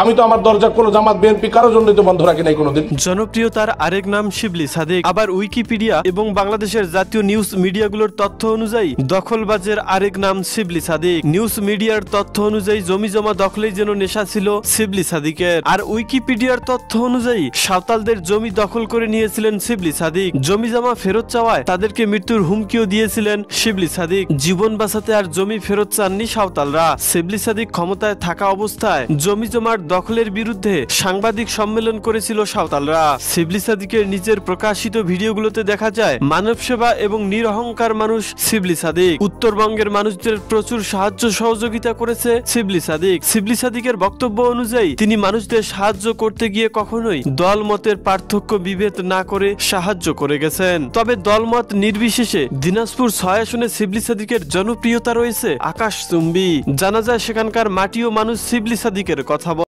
আমি তো আমার দরজা কোনো জামাত বিএনপি কারোর জন্য তো বন্ধ রাখি নাই কোনোদিন। জনপ্রিয়তার আরেক নাম শিবলি সাদিক। আবার উইকিপিডিয়া এবং বাংলাদেশের জাতীয় নিউজ মিডিয়াগুলোর তথ্য অনুযায়ী দখলবাজের আরেক নাম শিবলি সাদিক। নিউজ মিডিয়ার তথ্য অনুযায়ী জমি জমা দখলেই যেন নেশা ছিল শিবলি সাদিকের। আর উইকিপিডিয়ার তথ্য অনুযায়ী সাঁওতালদের জমি দখল করে নিয়েছিলেন শিবলি সাদিক। জমি জমা ফেরত চাওয়ায় তাদেরকে মৃত্যুর হুমকিও দিয়েছিলেন শিবলি সাদিক। জীবন বাঁচাতে আর জমি ফেরত চাননি সাঁওতালরা। শিবলি সাদিক ক্ষমতায় থাকা অবস্থায় জমি জমার দখলের বিরুদ্ধে সাংবাদিক সম্মেলন করেছিল সাঁওতালরা। শিবলি সাদিকের নিজের প্রকাশিত ভিডিওগুলোতে দেখা যায় মানব সেবা এবং নিরহংকার মানুষ শিবলি সাদিক। উত্তরবঙ্গের মানুষদের প্রচুর সাহায্য সহযোগিতা করেছে শিবলি সাদিক। শিবলি সাদিকের বক্তব্য অনুযায়ী তিনি মানুষদের সাহায্য করতে গিয়ে কখনোই দল মতের পার্থক্য বিভেদ না করে সাহায্য করে গেছেন। তবে দলমত নির্বিশেষে দিনাজপুর ৬ আসনে শিবলি সাদিকের জনপ্রিয়তা রয়েছে আকাশচুম্বী। জানা যায় সেখানকার মাটি ও মানুষ শিবলি সাদিকের কথা বলে।